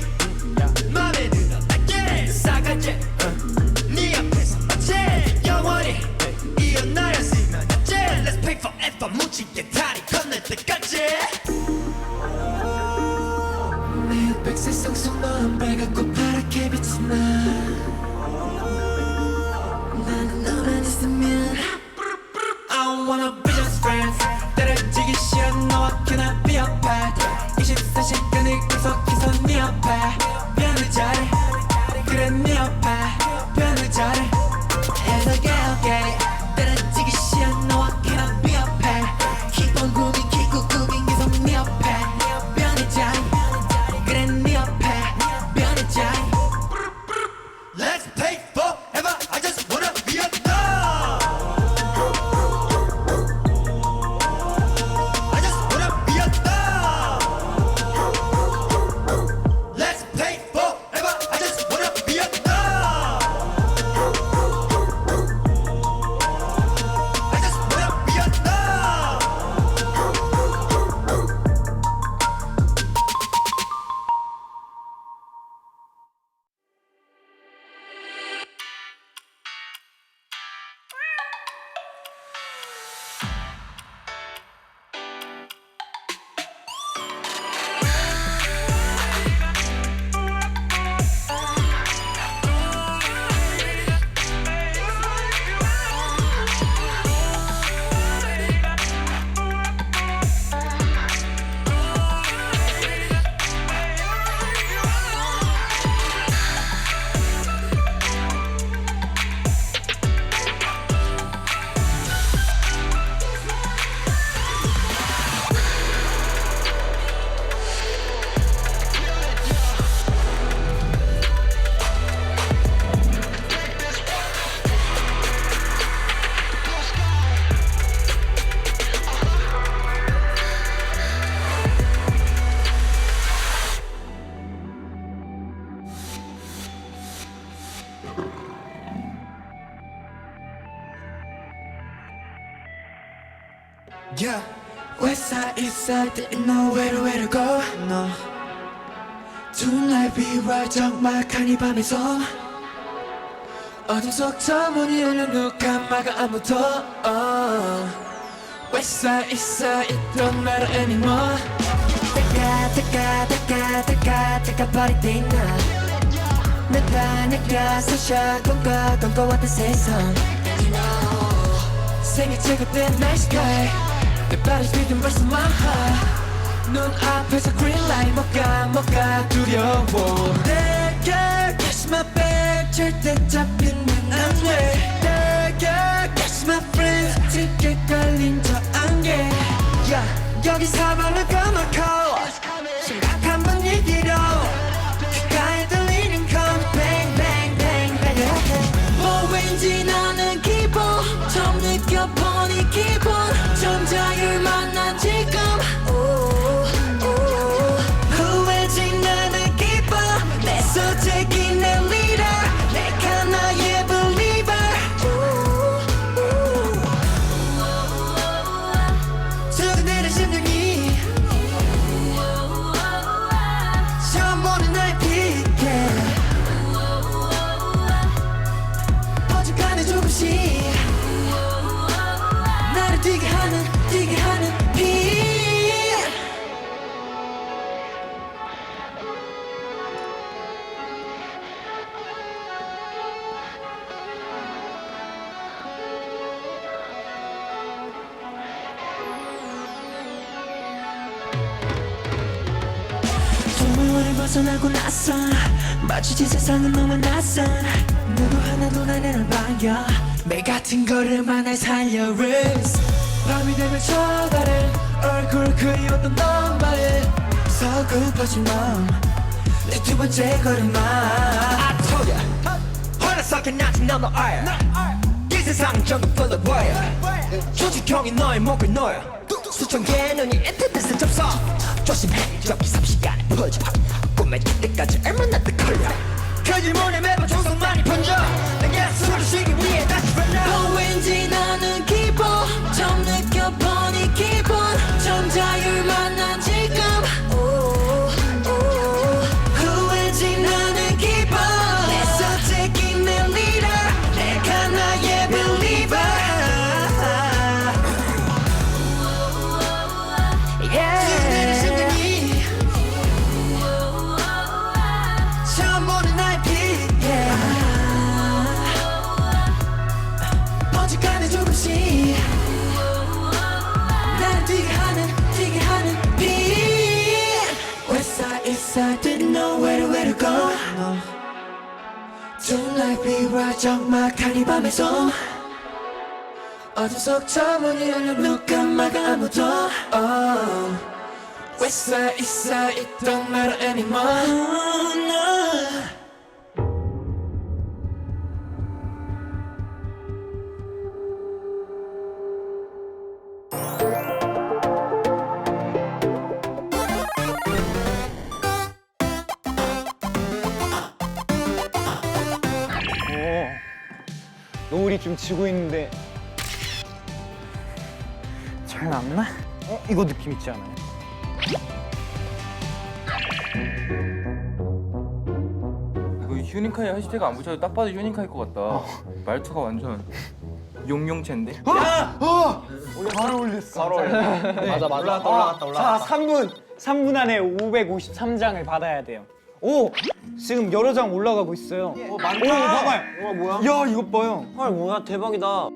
맘에 들어 나게 싸가지 네 앞에서 마치 영원히 이어나였으면 낫지 Let's pay forever 뭉치게 다리 건널 때까지 내 백색 상상 넌 빨갛고 파랗게 빛이 나 나는 너만 있으면 I don't wanna be just friends 떨어지기 싫어 너와 cannot be apart 24시간을 계속해서 네 옆에 변할 자리 그래 네 옆에 Yeah, west side, east side, didn't know where to go. No. Tonight be right, 적막한 이 밤에서 어둠 속 저 문이 열려 누가 막아 아무도. West side, east side, it don't matter anymore. 따가 버리대 나. 내가 사샤 공과왔던 세상. 생일 찍었던 nice guy. 내 발이 speeding 벌써 my heart. 눈앞에서 green light 뭐가 두려워. 내가 catch my back 절대 잡히면 안돼. 내가 catch my friends 짙게 깔린 저 안개. Yeah, 여기 사방을 까맣고 심각한 분위기로 귓가에 들리는 건 bang bang bang bang. 뭐 왠지 나는 기분 처음 느껴본 이 기분 좀 자유를 만난 지금. 후회진 나는 기뻐 내 소재기 내 leader 내가 나의 believer. 두근대는 심장이 처음 보는 나의 빛. 어중간해 조금씩 나를 뛰게 하는 빛. 동물원을 벗어나고 나서 마주친 세상은 너무 낯선. 누구 하나도 나를 반겨 매 같은 걸음만 날 살려 risk. 밤이 되면 쳐다른 얼굴 그리웠던 너만의 서글퍼진 마음 내 두 번째 걸음마. I told ya 화나서게 나지 넌 너 아야. 이 세상은 전부 full of wire. 조직형이 너의 목을 놓여 수천 개의 눈이 인터넷에 접속. 조심해 여기 3시간에 퍼져 꿈에 들 때까지 얼마나 더 걸려. 그 질문에 매번 총성만이 번져 내게 술을 쉬기 위해 다시 불러. 왠지 나는 기분 처음 느껴본 이 기분 좀 자유를 만난 지금. 후회진 나는 기분 내 소재기 내 leader 내가 나의 believer. 두근대는 심장이 처음 보는 나의 빛. 어중간해 조금씩 나를 뛰게 하는 빛. West side, east side, didn't know where to go. No. Tonight be right, 적막한 이 밤에서 어둠 속 저 문이 열려 누가 막아 아무도. West side, east side, it don't matter anymore. No. 노을이 좀 지고 있는데 잘 나왔나? 이거 느낌 있지 않아요? 이거 휴닝카이 해시태그 안 붙여도 딱 봐도 휴닝카일 것 같다. 말투가 완전 용용체인데? 바로 올렸어. 맞아. 올라갔다. 자, 3분 안에 553장을 받아야 돼요. 오! 지금 여러 장 올라가고 있어요. 많다. 오, 봐봐요. 뭐야? 야, 이것 봐요. 헐 뭐야 대박이다.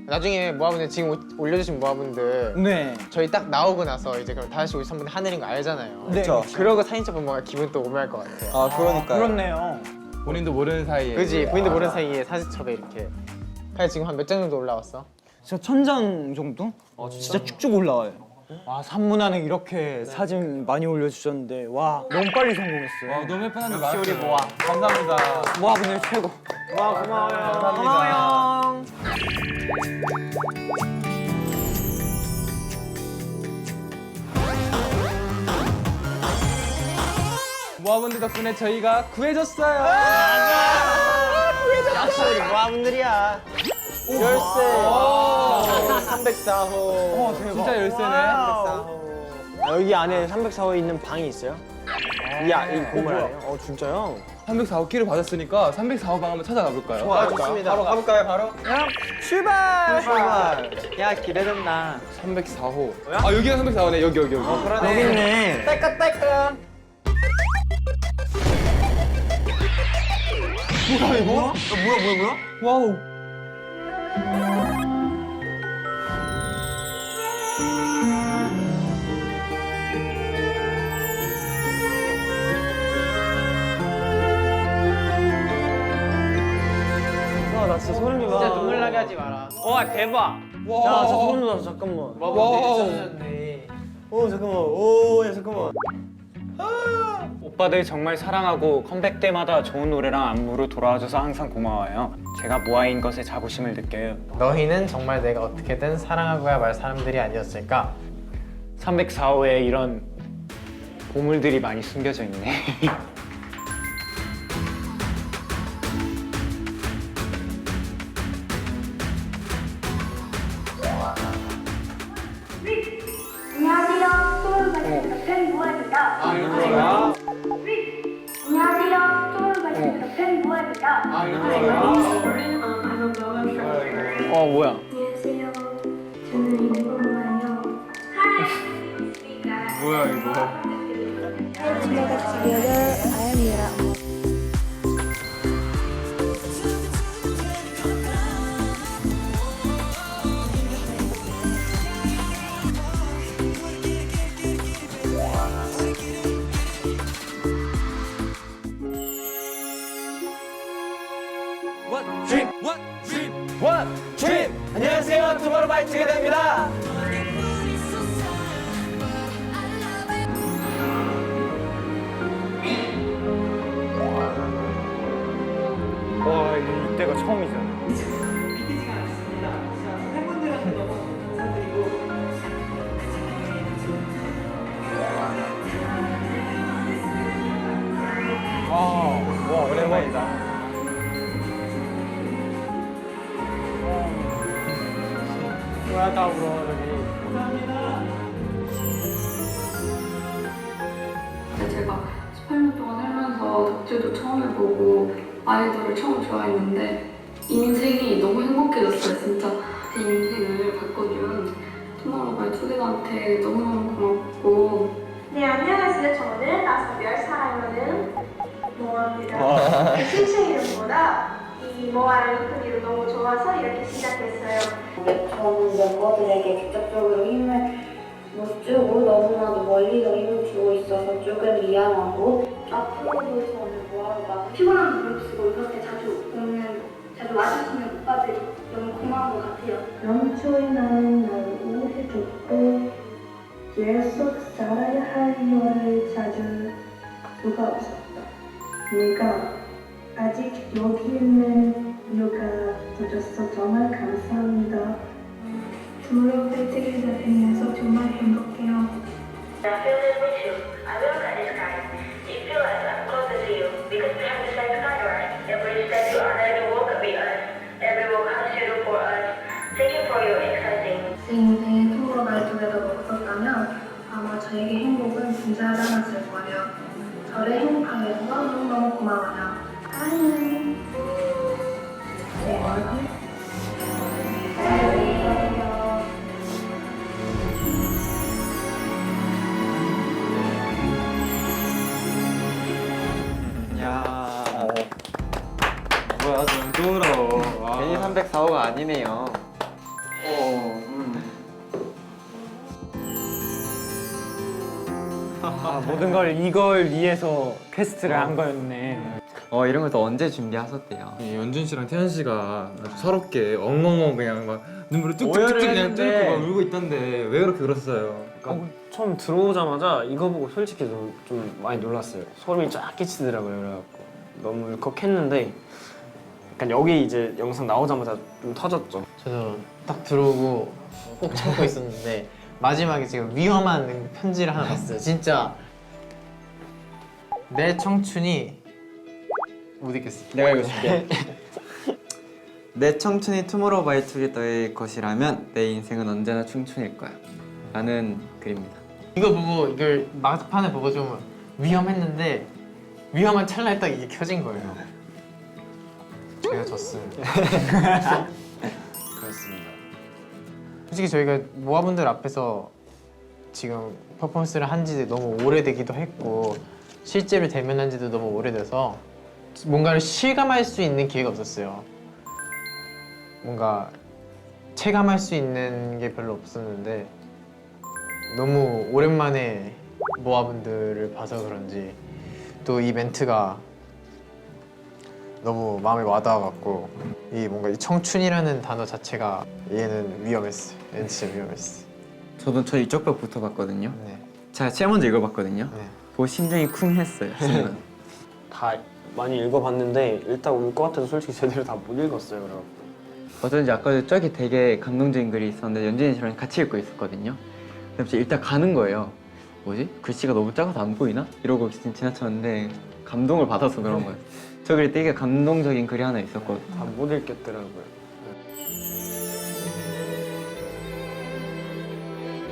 나중에 모아분들 지금 올려주신 모아분들 네. 저희 딱 나오고 나서 이제 그럼 5시53분에 하늘인 거 알잖아요. 네. 그러고 사진 찍으면 뭔가 기분 또 오묘할 것 같아요. 아 그러니까요. 그렇네요. 본인도 모르는 사이에. 그지? 본인도 모르는 사이에 사진첩에 이렇게. 그래 지금 한 몇 장 정도 올라왔어? 진짜 1000장 정도? 진짜 쭉쭉 올라와요. 와, 3분 안에 이렇게 사진 많이 올려주셨는데 와 너무 빨리 성공했어요. 너무 예쁜한데 역시 우리 모아. 감사합니다. 모아분들 최고. 와 고마워요. 감사합니다. 모아분들 덕분에 저희가 구해졌어요. 역시 우리 모아분들이야. 열쇠. 304호. 대박. 진짜 열쇠네. 304호. 여기 안에 304호에 있는 방이 있어요? 이 건물 안에요? 진짜요? 304호 키를 받았으니까 304호 방 한번 찾아가 볼까요? 좋습니다. 바로 가볼까요? 바로? 출발! 야 기대된다. 304호. 아 여기가 304호네. 여기. 여기 있네. 딸깍딸깍. 뭐야 이거? 뭐야? 와우. 나 진짜 소름 돋아. 진짜 눈물 나게 하지 마라. 와 대박. 와. 야, 저 소름 돋았어. 잠깐만. 와. 잠깐만. 오, 야 잠깐만. 오빠들 정말 사랑하고 컴백 때마다 좋은 노래랑 안무로 돌아와줘서 항상 고마워요. 제가 모아인 것에 자부심을 느껴요. 너희는 정말 내가 어떻게든 사랑하고야 말 사람들이 아니었을까? 304호에 이런 보물들이 많이 숨겨져 있네. 안녕하세요. 소울 발전기사 팬무아입니다. 안녕하세요. 소울 발전기사 팬무아입니다. 뭐야? 안녕하세요. 저는 임보무아요. 뭐야 이거? 내가 지겨를 아연이라. 안녕하세요. 투모로우바이트가 됩니다. 와 이때가 처음이잖아. 와, 오랜만이다. 뭐야 다 울어 여기. 제가 18년 동안 살면서 덕질도 처음 해보고 아이돌을 처음 좋아했는데 인생이 너무 행복해졌어요. 진짜 제 인생을 바꿔준 투모로우바이투게더한테 너무너무 고맙고. 네, 안녕하세요. 저는 5살 사랑하는 모아입니다. 신체 이름보다 이 모아를 크기로 너무 좋아서 이렇게 시작했어요. 저는 멤버들에게 직접적으로 힘을 못 주고 너무나도 멀리서 힘을 주고 있어서 조금 미안하고 앞으로도 저는 모아가 피곤한 부분 쓰고 이렇게 자주 와주시는 오빠들이 너무 고마운 것 같아요. 연초에 나는 널 우울해졌고 계속 살아야 할 이유를 찾을 수가 없었다. 내가 아직 여기 있는 이유가 되어줘서 정말 감사합니다. 투모로우바이투게더 되면서 정말 행복해요. I feel this with you. I will cut this guy. You feel like I'm closer to you because we have the same sky, right? Every step you honor, every walk will be us. Every walk has scheduled for us. Thank you for your exciting. 제 인생에 투모로우바이투게더가 없었다면 아마 저에게 행복은 존재하지 않았을 거예요. 저를 행복하게 해서 너무너무 고마워요. 안녕. 내 얼굴. 안녕. 야. 뭐야 너무 부러워. 괜히 304호가 아니네요. 모든 걸 이걸 위해서 퀘스트를 한 거였네. 이런 걸 또 언제 준비하셨대요? 연준 씨랑 태연 씨가 아주 서럽게 엉엉엉 그냥 막 눈물을 오열을 뚝뚝뚝 그냥 했는데. 뚫고 막 울고 있던데 왜 그렇게 울었어요? 처음 들어오자마자 이거 보고 솔직히 좀 많이 놀랐어요. 소름이 쫙 끼치더라고요. 그래갖고 너무 울컥했는데 약간 여기 이제 영상 나오자마자 좀 터졌죠. 저도 딱 들어오고 꼭 참고 있었는데 마지막에 제가 위험한 편지를 하나 봤어요. 진짜 내 청춘이 못 읽겠습니다. 내가 읽어줄게. 내 청춘이 투모로우바이투게더의 것이라면 내 인생은 언제나 청춘일 거야. 라는 글입니다. 이거 보고 이걸 막판에 보고 좀 위험했는데 위험한 찰나에 딱 이게 켜진 거예요. 제가 졌습니다. 그렇습니다. 솔직히 저희가 모아분들 앞에서 지금 퍼포먼스를 한 지 너무 오래되기도 했고 실제로 대면한 지도 너무 오래돼서 뭔가를 실감할 수 있는 기회가 없었어요. 뭔가 체감할 수 있는 게 별로 없었는데 너무 오랜만에 모아분들을 봐서 그런지 또 이 멘트가 너무 마음에 와닿아갖고 이 뭔가 이 청춘이라는 단어 자체가 얘는 위험했어요. 얘는 진짜 위험했어. 저도 저 이쪽 벽부터 봤거든요. 네. 제가 제일 먼저 읽어봤거든요. 네. 보고 심장이 쿵 했어요. 순간. 다 많이 읽어봤는데 일단 울 것 같아서 솔직히 제대로 다 못 읽었어요. 그래갖고 어쩐지 아까 저기 되게 감동적인 글이 있었는데 연진이 씨랑 같이 읽고 있었거든요. 근데 일단 가는 거예요. 뭐지? 글씨가 너무 작아서 안 보이나? 이러고 지나쳤는데 감동을 받아서 그런 거예요. 저 글이 되게 감동적인 글이 하나 있었거든요. 다 못 읽겠더라고요.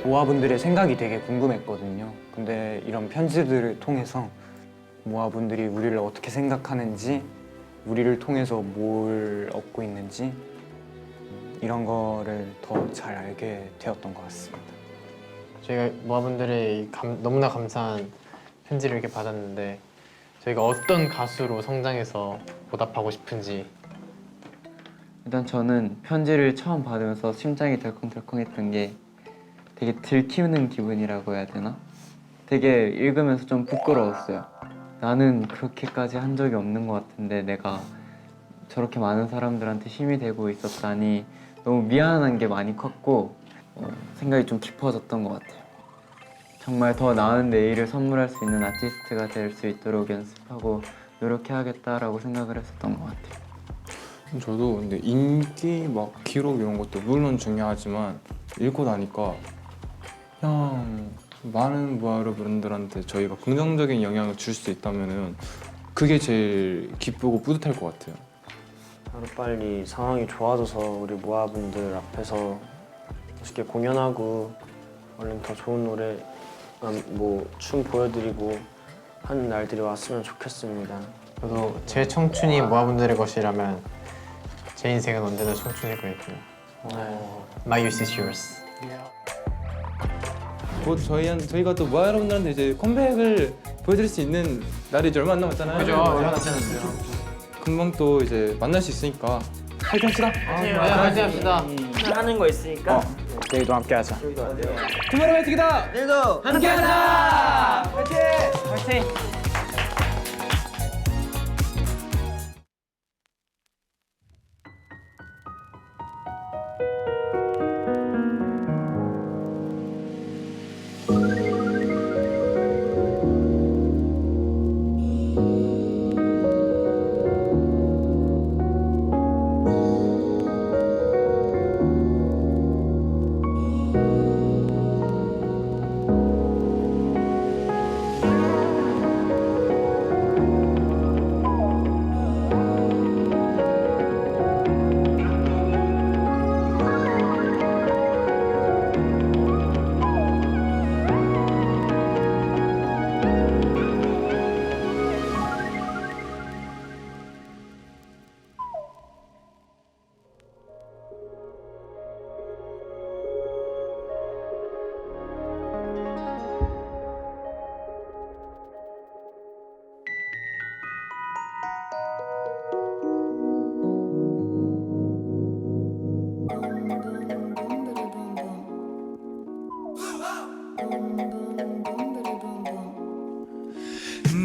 모아분들의 생각이 되게 궁금했거든요. 근데 이런 편지들을 통해서 모아분들이 우리를 어떻게 생각하는지, 우리를 통해서 뭘 얻고 있는지 이런 거를 더 잘 알게 되었던 것 같습니다. 저희가 모아분들의 너무나 감사한 편지를 이렇게 받았는데 저희가 어떤 가수로 성장해서 보답하고 싶은지. 일단 저는 편지를 처음 받으면서 심장이 덜컹덜컹했던 게 되게 들키우는 기분이라고 해야 되나? 되게 읽으면서 좀 부끄러웠어요. 나는 그렇게까지 한 적이 없는 것 같은데 내가 저렇게 많은 사람들한테 힘이 되고 있었다니 너무 미안한 게 많이 컸고 생각이 좀 깊어졌던 것 같아요. 정말 더 나은 내일을 선물할 수 있는 아티스트가 될 수 있도록 연습하고 노력해야겠다라고 생각을 했었던 것 같아요. 저도 근데 인기 막 기록 이런 것도 물론 중요하지만 읽고 나니까 그냥 많은 모아 여러분들한테 저희가 긍정적인 영향을 줄 수 있다면은 그게 제일 기쁘고 뿌듯할 것 같아요. 하루빨리 상황이 좋아져서 우리 모아분들 앞에서 멋있게 공연하고 얼른 더 좋은 노래 뭐 춤 보여드리고 하는 날들이 왔으면 좋겠습니다. 저도 제 청춘이 모아분들의 것이라면 제 인생은 언제나 청춘일 거였고요. My youth is yours. 곧 저희가 또 모아 여러분들한테 이제 컴백을 보여드릴 수 있는 날이 이제 얼마 안 남았잖아요. 그죠? 얼마 남지 않았어요. 금방 또 이제 만날 수 있으니까 파이팅 합시다. 네, 파이팅 합시다. 하는 거 있으니까 내일도 함께 하자. 투모로우바이투게더! 내일도 함께 하자! 파이팅! 파이팅!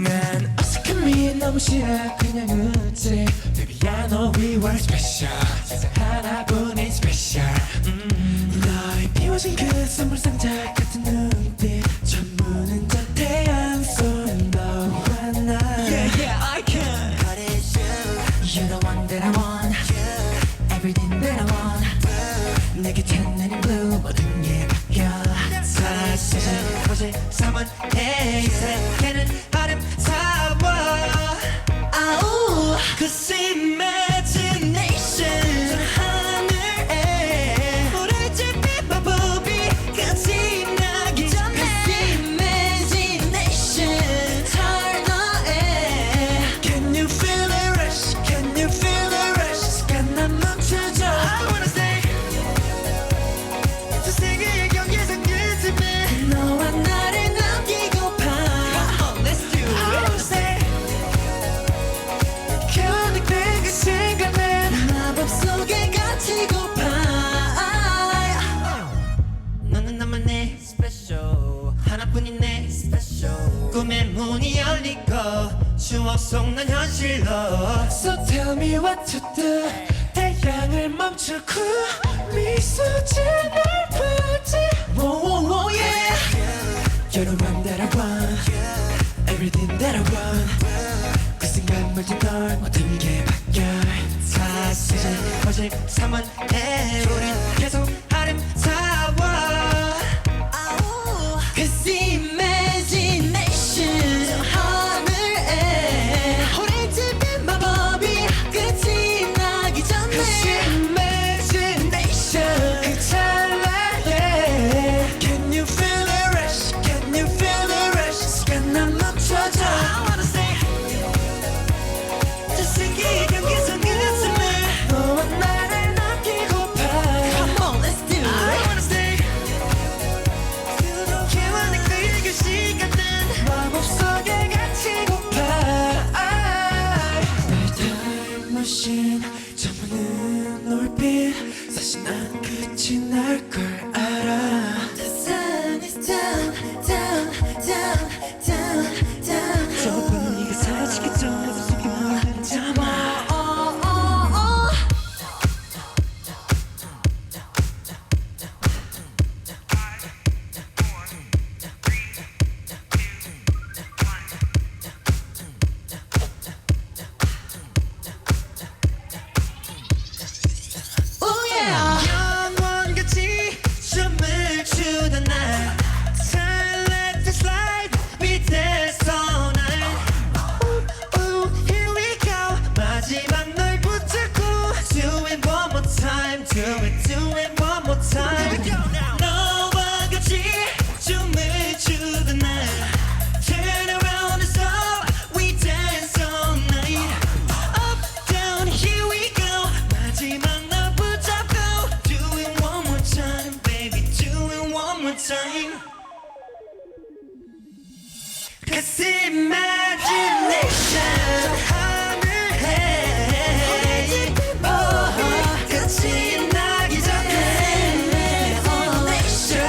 난 어색함이 너무 싫어 그냥 웃지 Baby I know we were special 세상 하나뿐인 special 너의 비워진 그 선물 상자 같은 눈빛 전부는 저 태양 속 너와 나 Yeah yeah I can But it's you You're the one that I want Everything that I want 내 곁엔 내린 blue 모든 게 바뀌어 사실 거짓 사문해 이 세계는 아름다워 This imagination 하늘에 오래집이 마법이 끝이 나기 전에 This imagination 철너에 Can you feel the rush? Can you feel the rush? 시간 난 멈춰줘 I wanna stay 저 세계의 경계선 끝쯤에 너와 나를 남기고파 Come on, let's do it I wanna stay 겨울의 그 시간에 마법 속에 갇히고파 너는 나만의 special 하나뿐인 내 special 꿈의 문이 열리고 추억 속 난 현실로 So tell me what to do 태양을 멈추고 미소 짓는 불지 Whoa whoa whoa yeah You're the one that I want Everything that I want 그 순간 모든 널 모든 게 바뀌어 사실 오직 3원에 우린 계속 아름다워 Cause imagination 하늘에 오래집인 마법이 끝이 나기 전에 Cause imagination 그 찰나에 Can you feel the rush? Can you feel the rush? 시간 난 멈춰줘 I wanna stay 저 세계의 경계선 끝쯤에 너와 나를 남기고파 Come on, let's do it I wanna stay 개원의 그 시간은 마법 속에 갇히고파 내 타임머신 전부는 놀빛 사실 난 끝이 날 걸 알아 The sun is down, down, down, down, down 저번에 네가 사라지기 전에 속에 묻은 잠아 영원같이 춤을 추던 날 Turn left to slide 밑에서 날 Ooh, here we go 마지막 널 붙잡고 Do it one more time Do it one more time 너와 같이 춤을 추던 날 Turn around and stop We dance all night Up, down, here we go 마지막 널 붙잡고 Do it one more time baby Do it one more time Cause imagination 하늘에 끝이 나기 전에 Imagination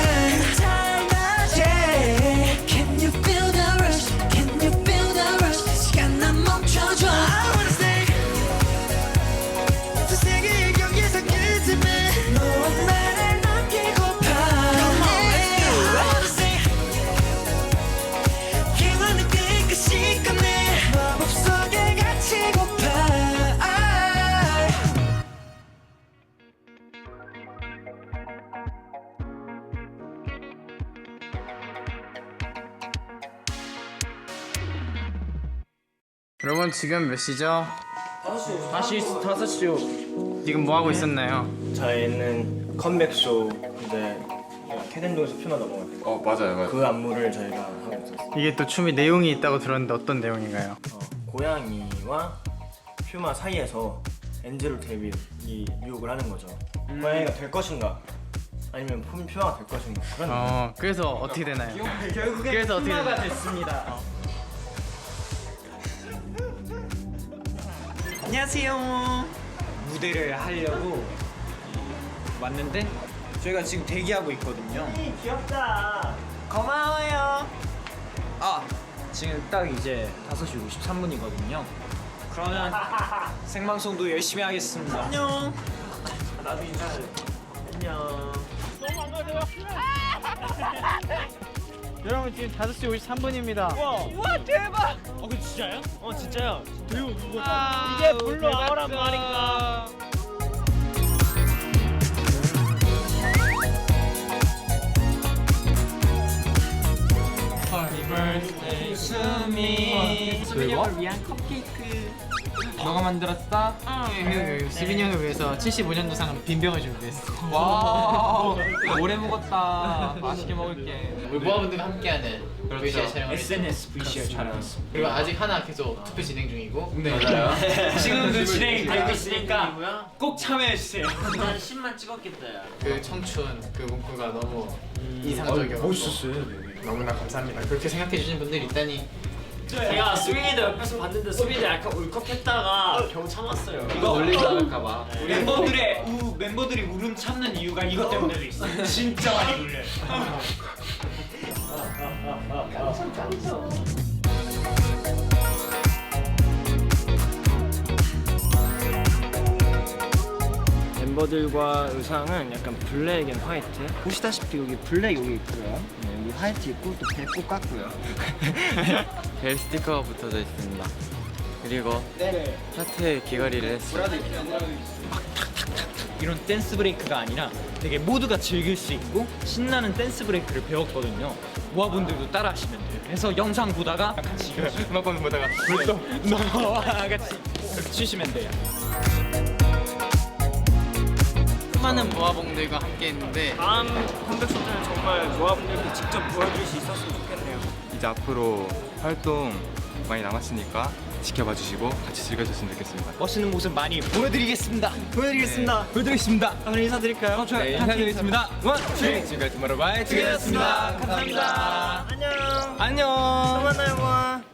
yeah. Can you feel the rush? Can you feel the rush? 시간 난 멈춰줘 I wanna stay 저 세계의 경계선 끝쯤에 너와 나를 남기고파 Come on, let's do it I wanna stay 기원의 그 시간에 마법 속에 갇히고파 여러분 지금 몇 시죠? 5시. 지금 뭐 하고 있었나요? 저희는 컴백쇼 이제 캐덴동에서 표만 넘어갔어요. 맞아요. 그 안무를 저희가 하고 있었어요. 이게 또 춤이 내용이 있다고 들었는데 어떤 내용인가요? 고양이와 퓨마 사이에서 엔젤로 데빌이 유혹을 하는 거죠. 고양이가 될 것인가 아니면 퓨마가 될 것인가 그런 그래서 어떻게 되나요? 결국엔 그래서 어떻게 퓨마가 되나요? 됐습니다. 안녕하세요. 무대를 하려고 왔는데 저희가 지금 대기하고 있거든요. 귀엽다. 고마워요. 아, 지금 딱 이제 5시 53분이거든요. 그러면 생방송도 열심히 하겠습니다. 안녕. 나도 인사해. 안녕. 너무 안 가세요? 여러분 지금 5시 53분입니다. 우와 대박. 그 진짜요? 진짜요? 그리고 그거 이게 불러 아우란 말인가? Happy birthday to me. 수빈이 형을 위한 컵케이크. 너가 만들었어? 수빈이 형을 위해서 75년도상 빈병을 준비했어. 와 오래 먹었다. 맛있게 먹을게. 우리 모아분들과 함께하는 VCR 촬영을 SNS VCR 촬영. 그리고 아직 하나 계속 투표 진행 중이고. 네 맞아요. 지금도 진행되고 있으니까 꼭 참여해 주세요. 난 10만 찍었겠다. 그 청춘 그 문구가 너무 이상적이었고 멋있었어요. 너무나 감사합니다. 그렇게 생각해 주신 분들이 있다니. 제가 수빈이도 옆에서 봤는데 수빈이 약간 울컥했다가 겨우 참았어요. 이거 올리지 않을까봐. 멤버들이 울음 참는 이유가 이것 때문에도 있어요. 진짜 많이 울려요. 멤버들과 의상은 약간 블랙 앤 화이트. 보시다시피 여기 블랙 여기 있고요. 네, 여기 화이트 있고 또 벨 꼭 깠고요. 벨 스티커가 붙어져 있습니다. 그리고 하트에 귀걸이를 했어요. 이런 댄스 브레이크가 아니라 되게 모두가 즐길 수 있고 신나는 댄스 브레이크를 배웠거든요. 모아분들도 따라 하시면 돼요. 그래서 영상 보다가 같이 음악방 보다가 불도 너와 같이 추시면 돼요. 수많은 모아분들과 함께했는데 다음 컴백쇼트는 정말 모아분들께 직접 보여줄 수 있었으면 좋겠네요. 이제 앞으로 활동 많이 남았으니까 지켜봐 주시고 같이 즐겨주셨으면 좋겠습니다. 멋있는 모습 많이 보여드리겠습니다. 보여드리겠습니다. 보여드리겠습니다. 오늘 인사드릴까요? 네, 인사드리겠습니다. 원, 투, 지금까지 투모로우바이 투게더였습니다. 감사합니다. 안녕. 안녕. 또 만나요, 모아.